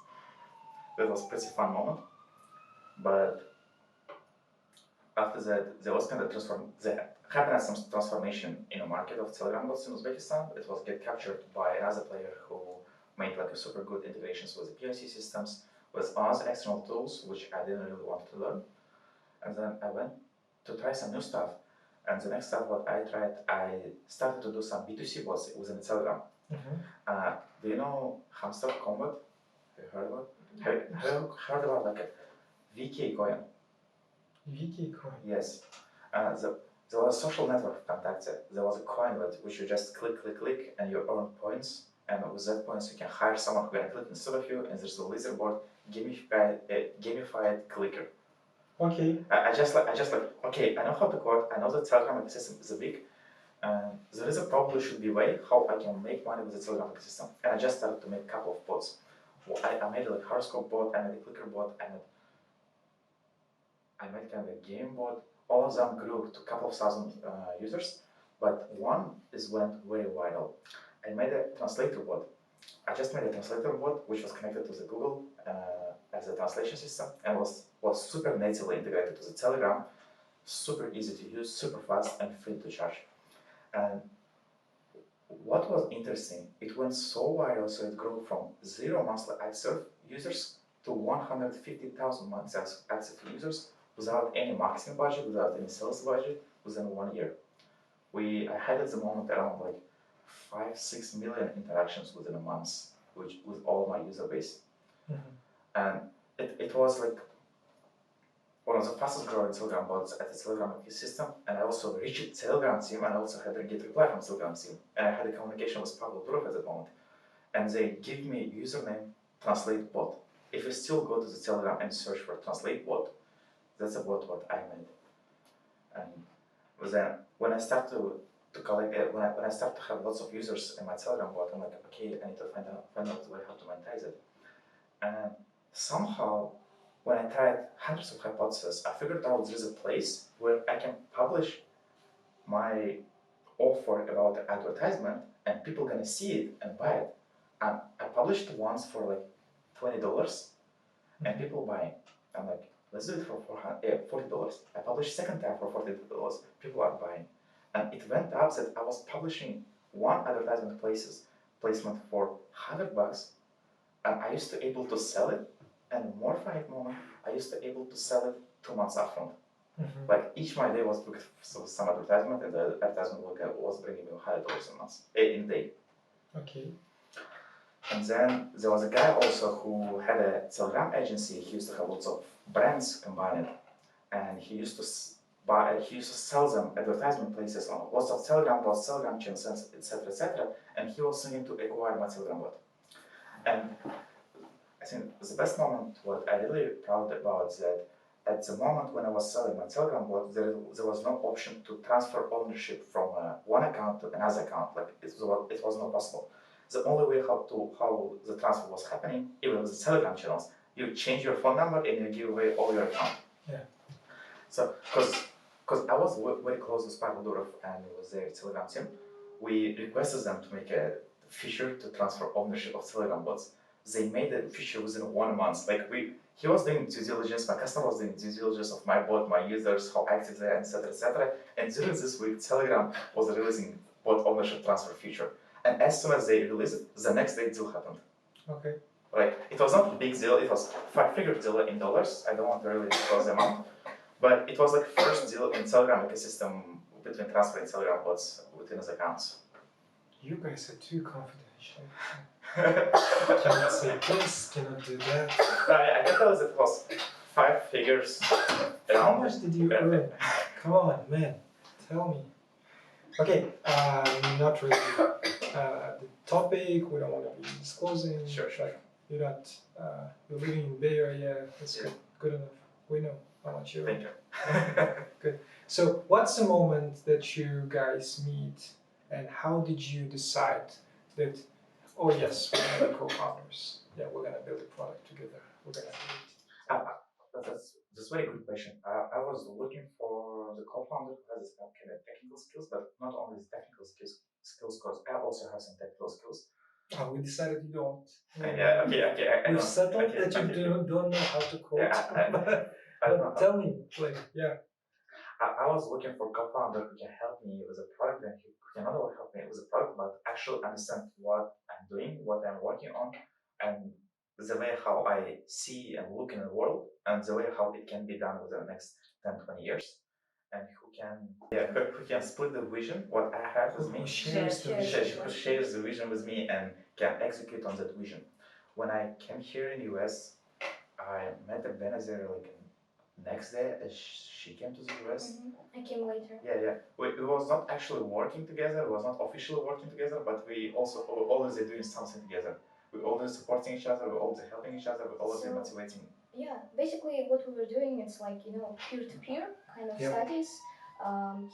That was a pretty fun moment. But after that, there was kind of happened some transformation in the market of Telegram bots in Uzbekistan. It was get captured by another player who made like a super good integrations with the POC systems, with other external tools, which I didn't really want to learn. And then I went to try some new stuff. And the next stuff what I tried, I started to do some B2C bots within Telegram. Do you know Hamster Combat? Have you heard about? Have you heard about like a VK coin? VK coin. Yes. There was a social network contact. There was a coin which you just click, and you earn points. And with that points, you can hire someone who can click instead of you. And there's a leaderboard, gamified clicker. Okay. I just like, okay, I know how to code. I know the Telegram ecosystem is big. There is a probably should be way how I can make money with the Telegram ecosystem. And I just started to make a couple of bots. I made like horoscope bot, I made a clicker bot, I made kind of a game bot. All of them grew to a couple of thousand users, but one went very viral. I made a translator bot. I just made a translator bot which was connected to the Google as a translation system, and was super natively integrated to the Telegram, super easy to use, super fast, and free to charge. And what was interesting, it went so viral, so it grew from 0 monthly active users to 150,000 monthly active users without any marketing budget, without any sales budget, within 1 year. I had at the moment around like 5-6 million interactions within a month, with all my user base. And it was like one of the fastest growing Telegram bots at the Telegram ecosystem, and I also reached Telegram team, and I also had a get reply from Telegram team, and I had a communication with Pablo Durov at that moment, and they give me username translate bot. If you still go to the Telegram and search for translate bot, that's about what I made. And then when I start to collect, when I start to have lots of users in my Telegram bot, I'm like, okay, I need to find out the way how to monetize it. And somehow when I tried hundreds of hypotheses, I figured out there's a place where I can publish my offer about the advertisement and people gonna see it and buy it. And I published once for like $20 and people buying. I'm like, let's do it for $40. I published second time for $40. People are buying. And it went up that I was publishing one advertisement placement for $100, and I used to able to sell it. And more funny moment, I used to able to sell it 2 months upfront. Like each my day was booked for some advertisement, and the advertisement was bringing me $100 a month in a day. Okay. And then there was a guy also who had a Telegram agency. He used to have lots of brands combined, and he used to sell them advertisement places on lots of Telegram bots, Telegram channels, etc., etc. And he was thinking to acquire my Telegram bot. And I think the best moment, what I really proud about, is that at the moment when I was selling my Telegram bot, there was no option to transfer ownership from one account to another account. Like it was not possible. The only way how the transfer was happening, even with the Telegram channels, you change your phone number and you give away all your account. Yeah. So, because I was very close with Pavel Durov and it was their Telegram team, we requested them to make a feature to transfer ownership of Telegram bots. They made the feature within 1 month. Like he was doing due diligence, my customer was doing due diligence of my bot, my users, how active they are, etc., etc. And during this week, Telegram was releasing bot ownership transfer feature. And as soon as they released it, the next day deal happened. Okay. Like it was not a big deal. It was 5-figure deal in dollars. I don't want to really disclose the amount, but it was like first deal in Telegram ecosystem between transferring Telegram bots within his accounts. You guys are too confidential. Cannot say this, cannot do that. I can tell that it was 5 figures. How much did you earn? Come on, man, tell me. Okay, not really. The topic, we don't want to be disclosing. Sure. You're not, you're living in Bay Area, that's Yeah. good enough. We know how much you earn. Thank you. Good. So, what's the moment that you guys meet, and how did you decide that, oh yes, we're gonna be co-founders. Yeah, we're gonna build a product together. We're gonna do it. That's a very good question. I was looking for the co-founder who has some kind of technical skills, but not only the technical skills, because I also have some technical skills. Oh, we decided you don't. Yeah, okay. We've settled that you don't know how to code. I don't know. Tell me, like, yeah. I was looking for a co-founder who can help me with a product and who can not only help me with a product, but actually understand what I'm doing, what I'm working on, and the way how I see and look in the world, and the way how it can be done within the next 10-20 years. And who can split the vision, what I have with me, Who shares the vision. who shares the vision with me and can execute on that vision. When I came here in the US, I met Benazir like next day as she came to the US. I came later. Yeah. We was not actually working together, we was not officially working together, but we also always doing something together. We always supporting each other, we always helping each other, we always motivating. Yeah, basically what we were doing, it's like, peer-to-peer kind of studies.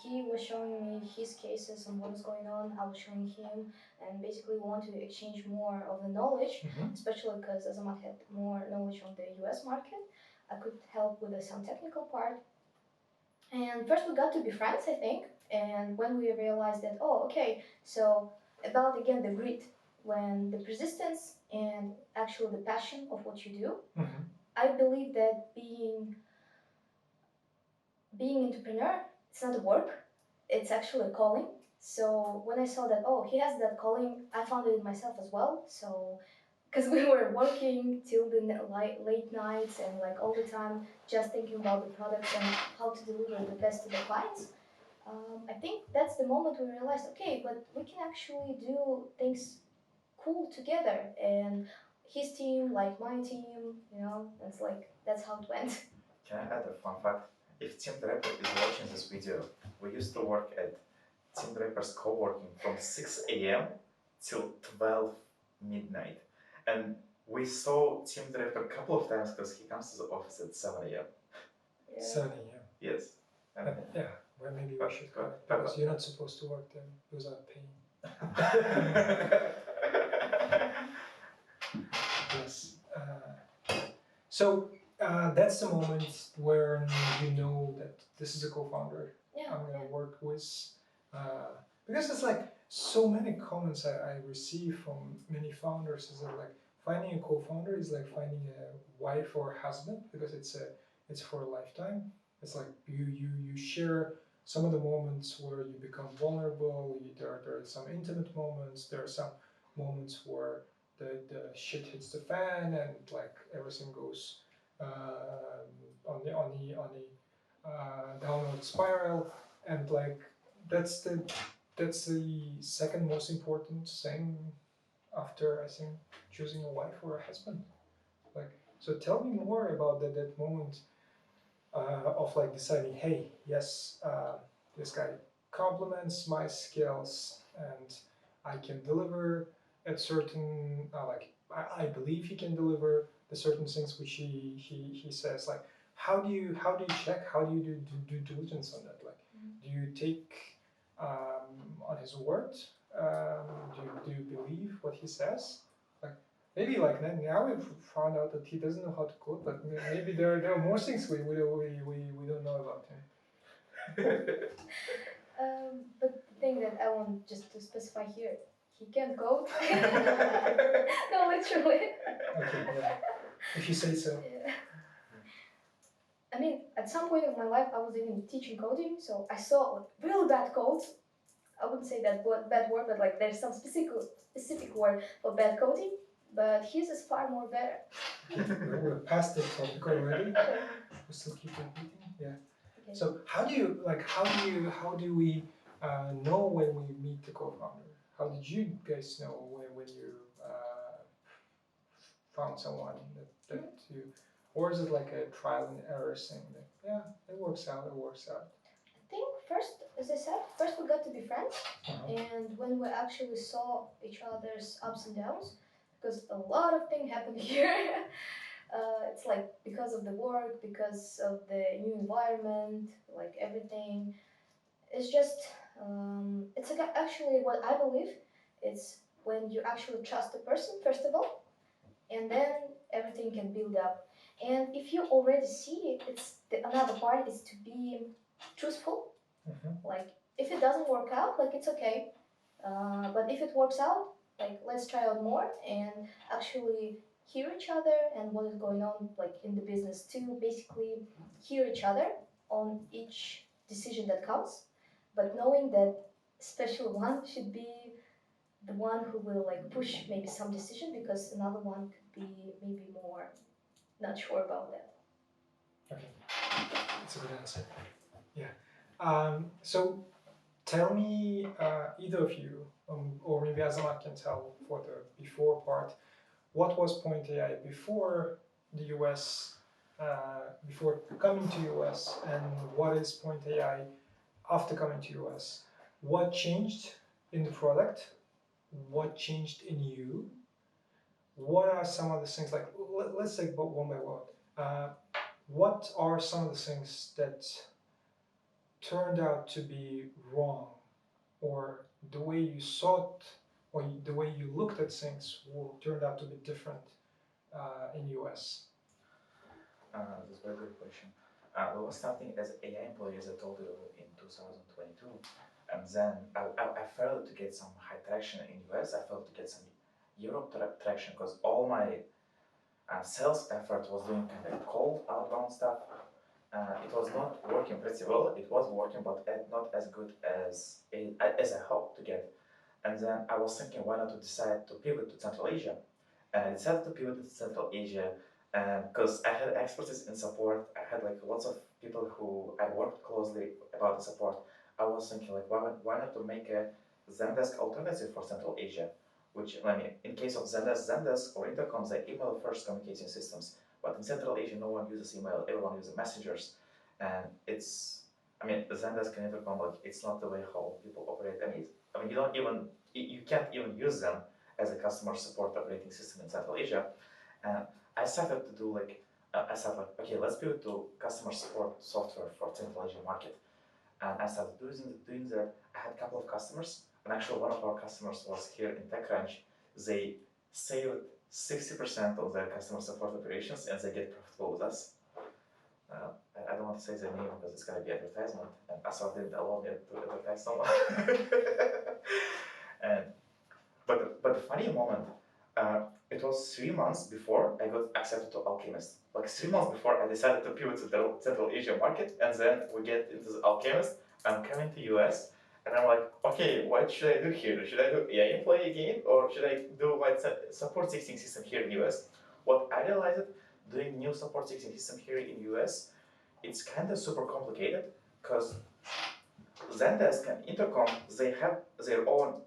He was showing me his cases and what was going on, I was showing him, and basically we want to exchange more of the knowledge, especially because Azamat had more knowledge on the US market. I could help with some technical part. And first we got to be friends, I think, and when we realized that, oh, okay, so about again the grit, when the persistence and actually the passion of what you do, I believe that being entrepreneur, it's not a work, it's actually a calling. So when I saw that, oh, he has that calling, I found it myself as well. So because we were working till the late nights and like all the time just thinking about the products and how to deliver the best to the clients. I think that's the moment we realized, okay, but we can actually do things cool together, and his team like my team, it's like that's how it went. Can I add a fun fact? If Team Draper is watching this video, we used to work at Team Draper's co-working from 6 a.m. till 12 midnight. And we saw Team Draper a couple of times because he comes to the office at 7 a.m. Yeah. 7 a.m. Yes. Yeah, well, maybe we should go. Because you're not supposed to work there without paying. Yes. So, That's the moment where you know that this is a co-founder Yeah. I'm gonna work with. Because it's like so many comments I receive from many founders is that like finding a co-founder is like finding a wife or husband because it's for a lifetime. It's like you share some of the moments where you become vulnerable. There are some intimate moments. There are some moments where the shit hits the fan and like everything goes on the downward spiral, and like that's the that's the second most important thing after I think choosing a wife or a husband. Like, so tell me more about that moment of like deciding, hey, yes, this guy complements my skills and I can deliver at certain I believe he can deliver the certain things which he says. Like, how do you check? How do you do due diligence on that? Like, do you take on his word? Do you believe what he says? Like, maybe like now we've found out that he doesn't know how to code, but maybe there are more things we don't know about him. But the thing that I want just to specify here, he can code. No, literally. Okay, yeah. If you say so. Yeah. I mean, at some point of my life, I was even teaching coding, so I saw like really bad codes. I wouldn't say that bad word, but like there's some specific word for bad coding. But his is far more better. We're past the topic already. We still keep repeating. Yeah. Okay. So how do we know when we meet the co-founder? How did you guys know when you found someone that you, or is it like a trial and error thing that yeah, it works out. I think first, as I said, first we got to be friends, Uh-huh. and when we actually saw each other's ups and downs, because a lot of things happened here. It's like because of the work, because of the new environment, like everything. It's just, actually what I believe. It's when you actually trust a person, first of all, and then everything can build up. And if you already see it, another part is to be truthful. Like if it doesn't work out, like it's okay. But if it works out, like let's try out more and actually hear each other and what is going on like in the business too. Basically, hear each other on each decision that comes, but knowing that special one should be the one who will like push maybe some decision because another one could be maybe more not sure about that. Okay, that's a good answer. Yeah. So tell me, either of you, or maybe Azamat can tell for the before part, what was PointAI before the US, before coming to US, and what is PointAI after coming to US? What changed in the product? What changed in you? What are some of the things, like, let's take one by one. What are some of the things that turned out to be wrong, or the way you saw it, or the way you looked at things turned out to be different in US? That's a very good question. We were starting as AI employee, as I told you, in 2022, and then I failed to get some high traction in US. I failed to get some Europe traction because all my sales effort was doing kind of cold outbound stuff. It was not working pretty well. It was working, but not as good as I hoped to get. And then I was thinking, why not to decide to pivot to Central Asia? And I decided to pivot to Central Asia because I had expertise in support. I had like lots of people who I worked closely about the support. I was thinking like, why not to make a Zendesk alternative for Central Asia? Which, I mean, in case of Zendesk or Intercoms, they email first communication systems. But in Central Asia, no one uses email, everyone uses messengers. And Zendesk and Intercom, like, it's not the way how people operate. You can't even use them as a customer support operating system in Central Asia. And I started to do I said like, okay, let's pivot to customer support software for Central Asia market. And I started doing that. I had a couple of customers, and actually one of our customers was here in TechCrunch. They saved 60% of their customer support operations, and they get profitable with us. I don't want to say their name because it's going to be advertisement, and Asad didn't allow me to advertise someone. and but the funny moment, it was 3 months before I got accepted to Alchemist. Like 3 months before I decided to pivot to the Central Asia market, and then we get into the Alchemist. I'm coming to US, and I'm like, okay, what should I do here? Should I do AI employee again, or should I do my support ticketing system here in US? What I realized, doing new support ticketing system here in US, it's kind of super complicated because Zendesk and Intercom, they have their own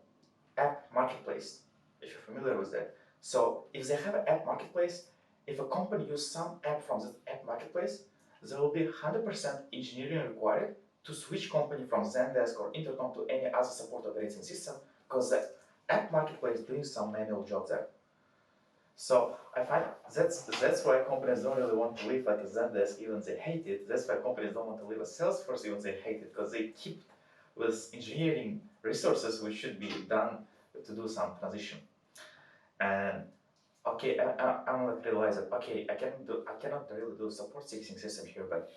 app marketplace, if you're familiar with that. So if they have an app marketplace, if a company uses some app from this app marketplace, there will be 100% engineering required to switch company from Zendesk or Intercom to any other support operating system, because the app marketplace is doing some manual job there. So I find that's why companies don't really want to leave like a Zendesk, even they hate it. That's why companies don't want to leave a Salesforce, even they hate it, because they keep with engineering resources which should be done to do some transition. And okay, I'm like realize that okay, I cannot really do support ticketing system here, but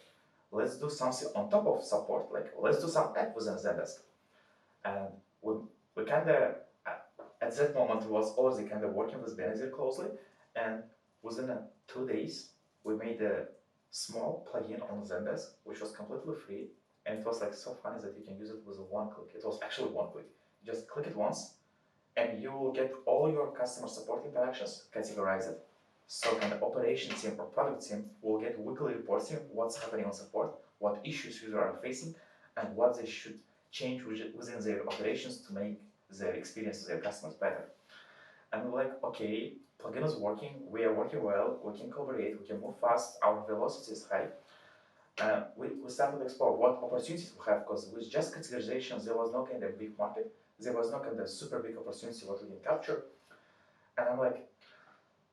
let's do something on top of support. Like let's do some app within Zendesk. And we kind of at that moment was already kind of working with Benazir closely, and within 2 days we made a small plugin on Zendesk which was completely free, and it was like so funny that you can use it with one click. It was actually one click. Just click it once, and you will get all your customer support interactions categorized. So kind of operation team or product team will get weekly reporting what's happening on support, what issues users are facing, and what they should change within their operations to make their experience to their customers better. And we're like, okay, plugin is working, we are working well, we can collaborate, we can move fast, our velocity is high. We started to explore what opportunities we have, because with just categorization, there was no kind of big market, there was no kind of super big opportunity what we can capture. And I'm like,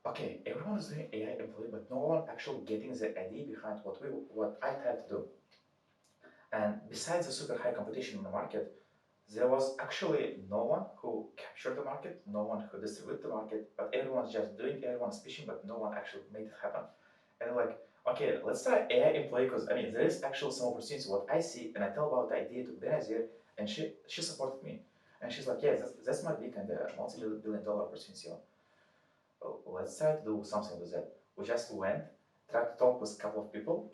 okay, everyone is doing AI employee, but no one actually getting the idea behind what I tried to do. And besides the super high competition in the market, there was actually no one who captured the market, no one who distributed the market, but everyone's just doing, everyone's pitching, but no one actually made it happen. And like, okay, let's try AI employee, because I mean, there is actually some opportunity what I see, and I tell about the idea to Benazir, and she supported me. And she's like, yeah, that's my big and multi-billion-dollar opportunity. Well, let's try to do something with that. We just went, tried to talk with a couple of people,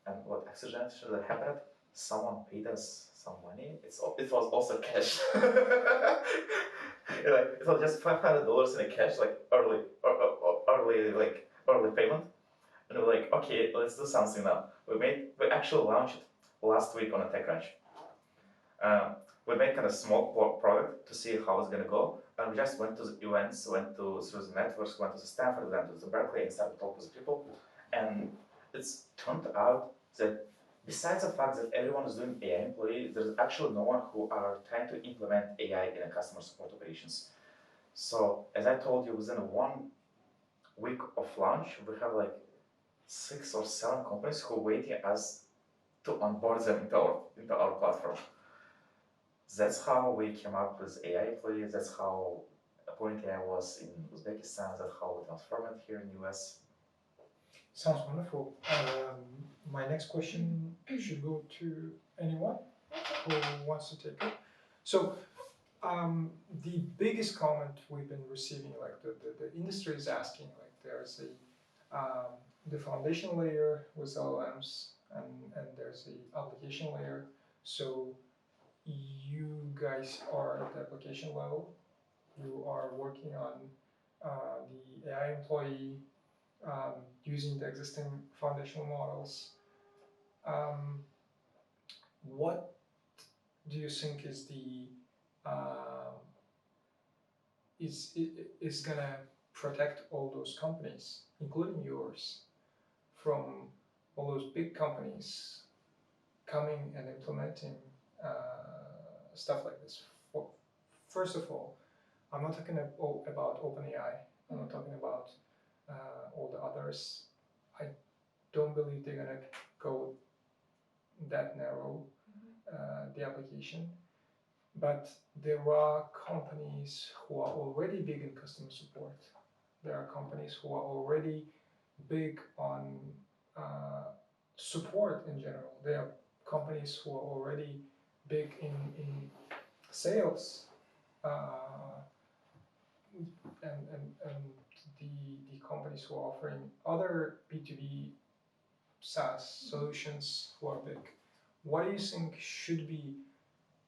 and what accidentally happened, someone paid us some money. It was also cash. It was just $500 in a cash, like early payment. And we're like, okay, let's do something now. We actually launched it last week on a TechCrunch. We made kind of small product to see how it's gonna go, and we just went to the events, through the networks, went to the Stanford, went to the Berkeley, and started to talk with people. And it's turned out that besides the fact that everyone is doing AI employee, there's actually no one who are trying to implement AI in a customer support operations. So as I told you, within 1 week of launch, we have like 6 or 7 companies who are waiting us to onboard them into our platform. That's how we came up with AI employees. That's how PointAI was in Uzbekistan. That's how we transformed it here in the US. Sounds wonderful. My next question should go to anyone who wants to take it. So, the biggest comment we've been receiving, like the industry is asking, like there's the foundation layer with LLMs, and there's the application layer. So you guys are at the application level. You are working on the AI employee, using the existing foundational models. What do you think is the is gonna protect all those companies, including yours, from all those big companies coming and implementing stuff like this? First of all, I'm not talking about OpenAI. I'm not talking about all the others. I don't believe they're gonna go that narrow, the application. But there are companies who are already big in customer support, There are companies who are already big on support in general. There are companies who are already big in sales, and the companies who are offering other B2B SaaS solutions who are big. What do you think should be?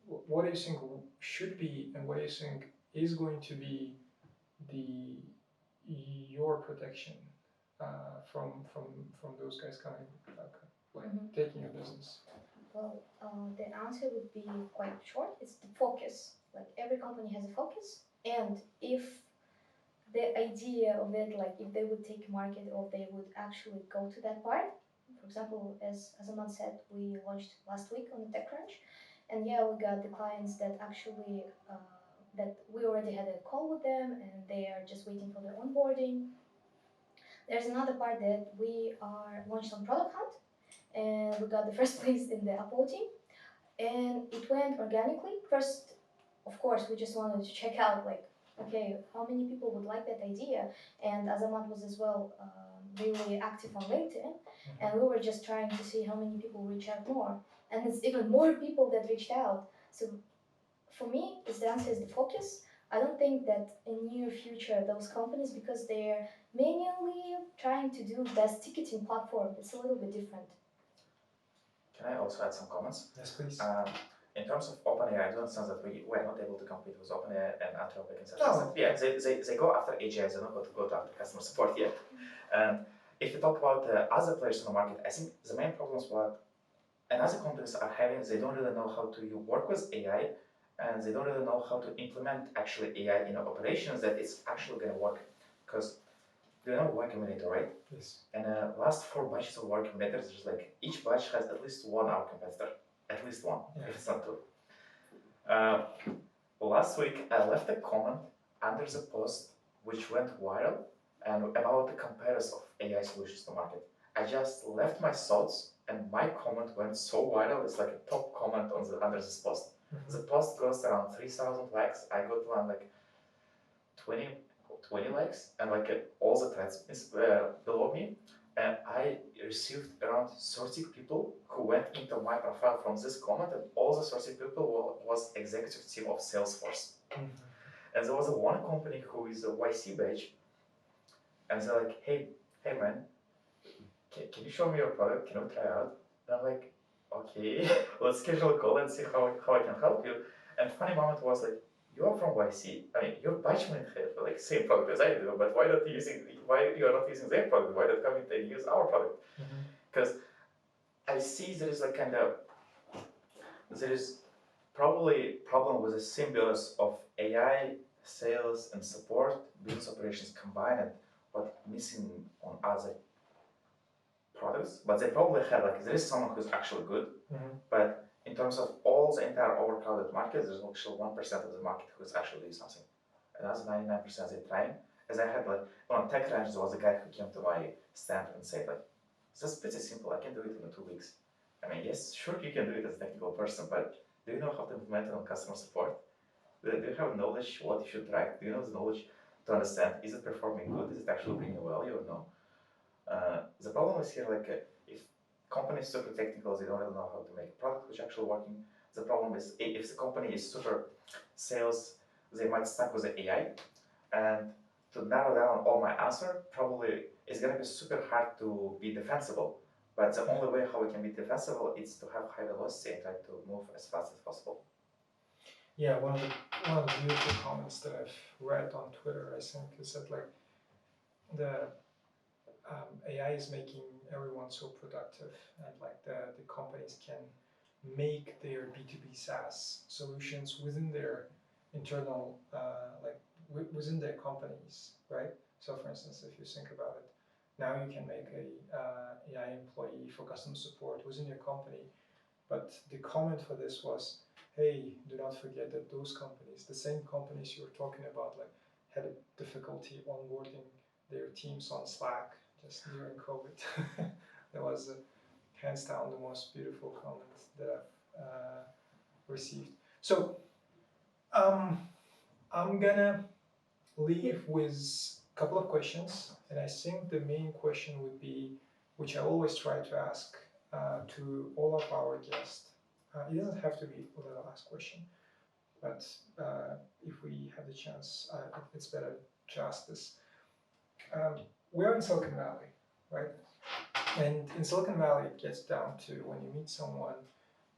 What do you think should be, and what do you think is going to be the your protection from those guys coming, taking your business? Well, the answer would be quite short. It's the focus. Like every company has a focus, and if the idea of it, like if they would take market or they would actually go to that part. For example, as Azamat said, we launched last week on the TechCrunch, and yeah, we got the clients that actually that we already had a call with them, and they are just waiting for their onboarding. There's another part that we are launched on Product Hunt, and we got the first place in the upvoting, and it went organically. First, of course, we just wanted to check out like, okay, how many people would like that idea, and Azamat was as well really active on LinkedIn, and we were just trying to see how many people reach out more, and it's even more people that reached out. So for me, the answer is the focus. I don't think that in near future those companies, because they're manually trying to do best ticketing platform, it's a little bit different. Can I also add some comments? Yes, please. In terms of OpenAI, I do understand that we were not able to compete with OpenAI and Anthropic and such. No. Yeah, they go after AGIs, they're not going to go after customer support yet. And if you talk about other players in the market, I think the main problems what another companies are having, they don't really know how to work with AI, and they don't really know how to implement actually AI in operations that it's actually going to work. Because you know Y Combinator, right? Yes. And last 4 batches of Y Combinators, there's like each batch has at least one our competitor, at least one, if it's not two. Last week I left a comment under the post which went viral and about the comparison of AI solutions to market. I just left my thoughts and my comment went so viral. It's like a top comment on the under this post. The post goes around 3,000 likes. I got around like 20 likes, and like all the threads below me, and I received around 30 people who went into my profile from this comment, and all the 30 people was executive team of Salesforce. And there was one company who is a YC badge, and they're like, hey man, can you show me your product? Can we try out? And I'm like, okay, let's schedule a call and see how I can help you. And funny moment was like, you're from YC. I mean, your batchmate have like same product as I do, but why not you are not using their product? Why not come and use our product? Because I see there is like there is probably problem with the symbiosis of AI, sales, and support, business operations combined, but missing on other products. But they probably have like there is someone who's actually good, but in terms of all the entire overcrowded market, there's actually 1% of the market who's actually doing something. And that's 99% they're trying. As I had like, on TechCrunch, there was a guy who came to my stand and said like, this is pretty simple, I can do it in 2 weeks. I mean, yes, sure you can do it as a technical person, but do you know how to implement it on customer support? Do you have knowledge what you should track? Do you know the knowledge to understand, is it performing good? Is it actually bringing value or no? The problem is here, like, if company is super technical, they don't really know how to make a product which is actually working. The problem is if the company is super sales, they might stuck with the AI. And to narrow down all my answer, probably it's gonna be super hard to be defensible. But the only way how we can be defensible is to have high velocity and try to move as fast as possible. Yeah, one of the beautiful comments that I've read on Twitter, I think, is that like the AI is making everyone so productive, and like the companies can make their B2B SaaS solutions within their internal, within their companies, right? So for instance, if you think about it, now you can make a AI employee for customer support within your company, but the comment for this was, hey, do not forget that those companies, the same companies you were talking about, like had a difficulty onboarding their teams on Slack just during COVID. That was hands down the most beautiful comment that I've received. So I'm gonna leave with couple of questions, and I think the main question would be, which I always try to ask to all of our guests. It doesn't have to be the last question, but if we have the chance, it's better to ask this. We are in Silicon Valley, right? And in Silicon Valley, it gets down to when you meet someone,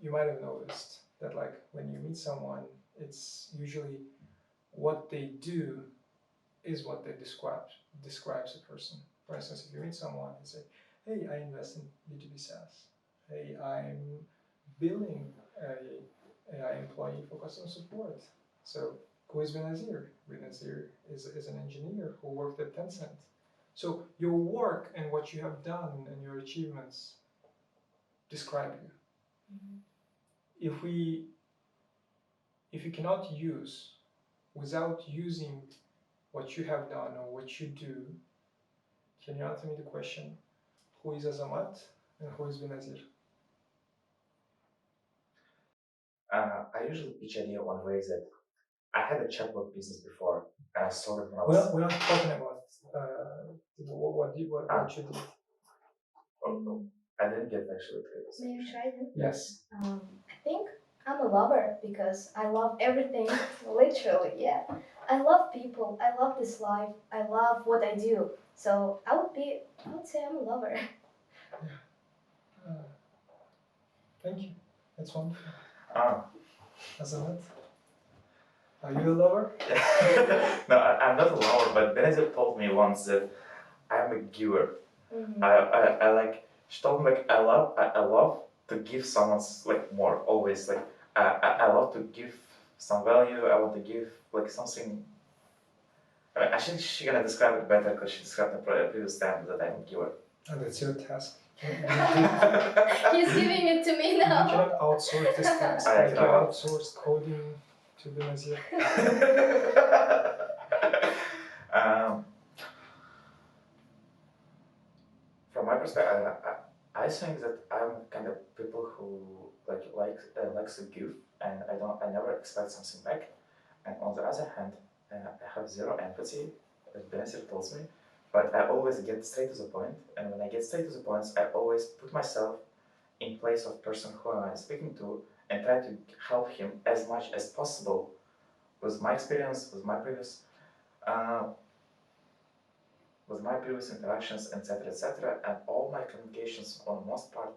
you might have noticed that like when you meet someone, it's usually what they do is what they describes a person. For instance, if you meet someone and say, hey, I invest in B2B SaaS. Hey, I'm building a AI employee for customer support. So who is Benazir? Benazir is an engineer who worked at Tencent. So your work and what you have done and your achievements describe you. Mm-hmm. If you cannot use without using what you have done or what you do, can you answer me the question, who is Azamat and who is Benazir? I usually pitch idea one way that I had a chatbot business before, and I sold it when I Well, was. we're not talking about what you did. I didn't get actually clear. May I try them? Yes. I think I'm a lover because I love everything, literally, yeah. I love people, I love this life, I love what I do. So I would say I'm a lover. Thank you. That's wonderful. Ah. Azamat, are you a lover? No, I'm not a lover, but Benazir told me once that I'm a giver. Mm-hmm. I like, she told me like I love to give someone's like more, always like I love to give some value. I want to give like something. I mean, I think she's gonna describe it better because she described the previous time that I'm a giver. And that's your task. He's giving it to me now. You cannot outsource this task. I Like you cannot. outsourced coding to Benazir. From my perspective, I think that I'm kind of people who likes to give, and I never expect something back. And on the other hand, I have zero empathy, as Benazir tells me, but I always get straight to the point. And when I get straight to the point, I always put myself in place of person who I'm speaking to and try to help him as much as possible with my experience, with my previous interactions, etc., and all my communications, on the most part,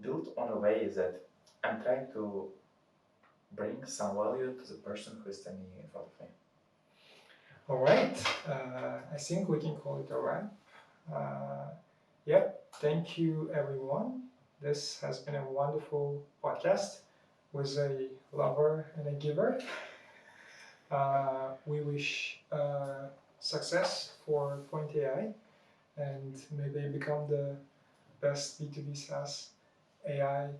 built on a way that I'm trying to bring some value to the person who is standing in front of me. All right. I think we can call it a wrap. Thank you, everyone. This has been a wonderful podcast with a lover and a giver. We wish success for PointAI, and may they become the best B2B SaaS AI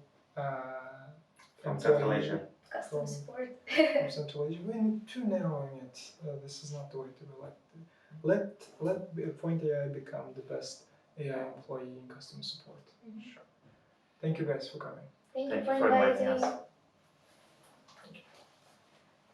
From Central Asia. Customer support. From Central Asia. We're too narrowing it. This is not the way to go. Let PointAI become the best AI employee in customer support. Mm-hmm. Sure. Thank you guys for coming. Thank you Thank for you for inviting inviting. us.